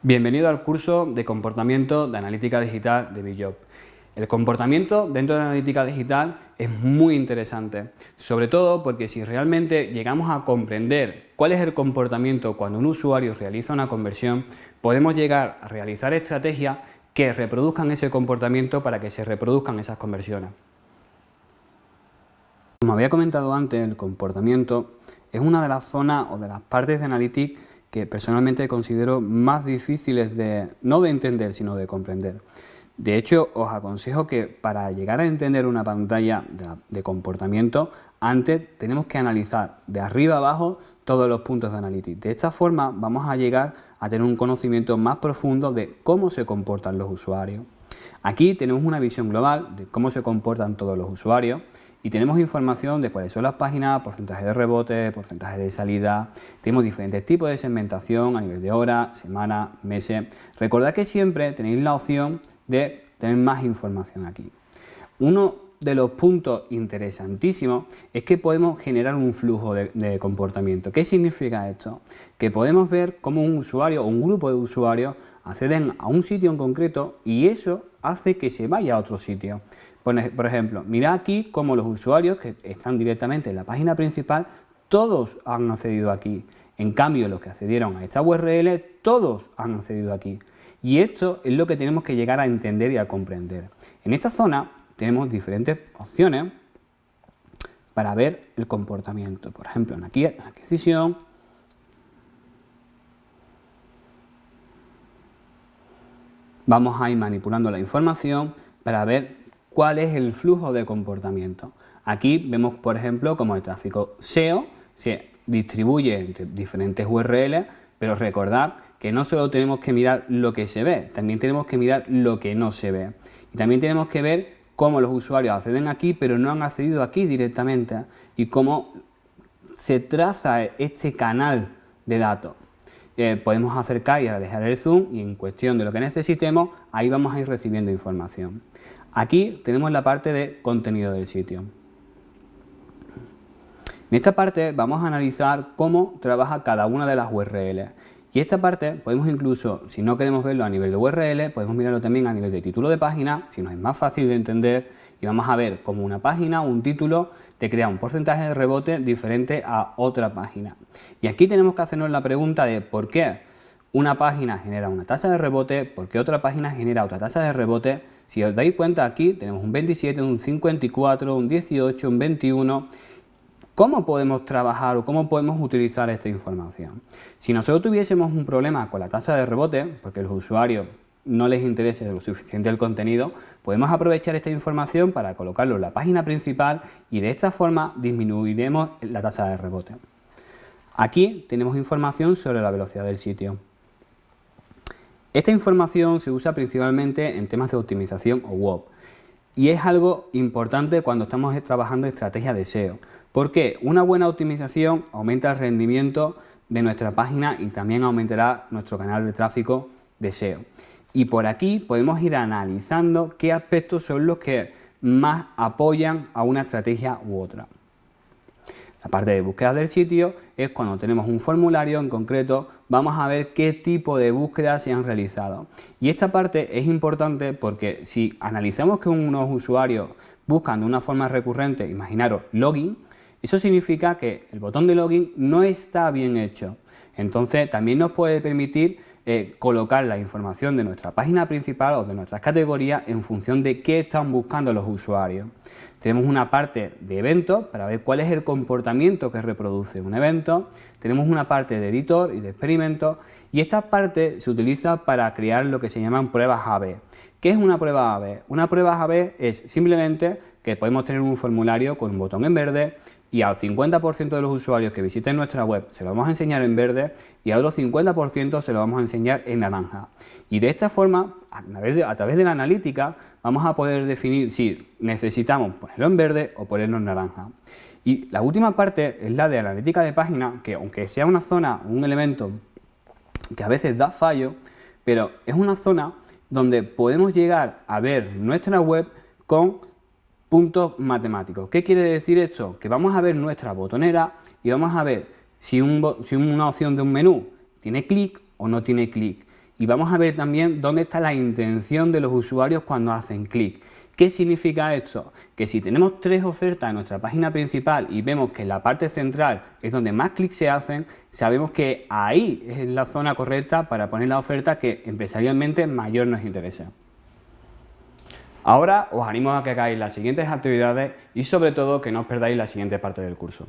Bienvenido al curso de comportamiento de analítica digital de Bjob. El comportamiento dentro de la analítica digital es muy interesante, sobre todo porque si realmente llegamos a comprender cuál es el comportamiento cuando un usuario realiza una conversión, podemos llegar a realizar estrategias que reproduzcan ese comportamiento para que se reproduzcan esas conversiones. Como había comentado antes, el comportamiento es una de las zonas o de las partes de Analytics que personalmente considero más difíciles no de entender, sino de comprender. De hecho, os aconsejo que para llegar a entender una pantalla de comportamiento, antes tenemos que analizar de arriba a abajo todos los puntos de Analytics. De esta forma vamos a llegar a tener un conocimiento más profundo de cómo se comportan los usuarios. Aquí tenemos una visión global de cómo se comportan todos los usuarios y tenemos información de cuáles son las páginas, porcentaje de rebote, porcentaje de salida. Tenemos diferentes tipos de segmentación a nivel de horas, semanas, meses. Recordad que siempre tenéis la opción de tener más información aquí. Uno de los puntos interesantísimos es que podemos generar un flujo de comportamiento. ¿Qué significa esto? Que podemos ver cómo un usuario o un grupo de usuarios acceden a un sitio en concreto y eso hace que se vaya a otro sitio. Por ejemplo, mirad aquí cómo los usuarios que están directamente en la página principal, todos han accedido aquí. En cambio, los que accedieron a esta URL, todos han accedido aquí. Y esto es lo que tenemos que llegar a entender y a comprender. En esta zona tenemos diferentes opciones para ver el comportamiento. Por ejemplo, aquí en adquisición, vamos a ir manipulando la información para ver cuál es el flujo de comportamiento. Aquí vemos, por ejemplo, cómo el tráfico SEO se distribuye entre diferentes URLs, pero recordad que no solo tenemos que mirar lo que se ve, también tenemos que mirar lo que no se ve. Y también tenemos que ver cómo los usuarios acceden aquí, pero no han accedido aquí directamente, y cómo se traza este canal de datos. Podemos acercar y alejar el zoom y en cuestión de lo que necesitemos, ahí vamos a ir recibiendo información. Aquí tenemos la parte de contenido del sitio. En esta parte vamos a analizar cómo trabaja cada una de las URL. Y esta parte podemos incluso, si no queremos verlo a nivel de URL, podemos mirarlo también a nivel de título de página, si nos es más fácil de entender, y vamos a ver cómo una página o un título te crea un porcentaje de rebote diferente a otra página. Y aquí tenemos que hacernos la pregunta de por qué una página genera una tasa de rebote, por qué otra página genera otra tasa de rebote. Si os dais cuenta, aquí tenemos un 27, un 54, un 18, un 21... ¿Cómo podemos trabajar o cómo podemos utilizar esta información? Si nosotros tuviésemos un problema con la tasa de rebote, porque a los usuarios no les interese lo suficiente el contenido, podemos aprovechar esta información para colocarlo en la página principal y de esta forma disminuiremos la tasa de rebote. Aquí tenemos información sobre la velocidad del sitio. Esta información se usa principalmente en temas de optimización o web. Y es algo importante cuando estamos trabajando en estrategias de SEO, porque una buena optimización aumenta el rendimiento de nuestra página y también aumentará nuestro canal de tráfico de SEO. Y por aquí podemos ir analizando qué aspectos son los que más apoyan a una estrategia u otra. La parte de búsqueda del sitio es cuando tenemos un formulario en concreto, vamos a ver qué tipo de búsquedas se han realizado. Y esta parte es importante porque si analizamos que unos usuarios buscan de una forma recurrente, imaginaros login, eso significa que el botón de login no está bien hecho. Entonces también nos puede permitir colocar la información de nuestra página principal o de nuestras categorías en función de qué están buscando los usuarios. Tenemos una parte de eventos para ver cuál es el comportamiento que reproduce un evento. Tenemos una parte de editor y de experimentos y esta parte se utiliza para crear lo que se llaman pruebas A/B. ¿Qué es una prueba A/B? Una prueba A/B es simplemente que podemos tener un formulario con un botón en verde y al 50% de los usuarios que visiten nuestra web se lo vamos a enseñar en verde y al otro 50% se lo vamos a enseñar en naranja. Y de esta forma, a través de la analítica, vamos a poder definir si necesitamos ponerlo en verde o ponerlo en naranja. Y la última parte es la de analítica de página, que aunque sea una zona, un elemento que a veces da fallo, pero es una zona donde podemos llegar a ver nuestra web con puntos matemáticos. ¿Qué quiere decir esto? Que vamos a ver nuestra botonera y vamos a ver si una opción de un menú tiene clic o no tiene clic. Y vamos a ver también dónde está la intención de los usuarios cuando hacen clic. ¿Qué significa esto? Que si tenemos 3 ofertas en nuestra página principal y vemos que en la parte central es donde más clics se hacen, sabemos que ahí es la zona correcta para poner la oferta que empresarialmente mayor nos interese. Ahora os animo a que hagáis las siguientes actividades y sobre todo que no os perdáis la siguiente parte del curso.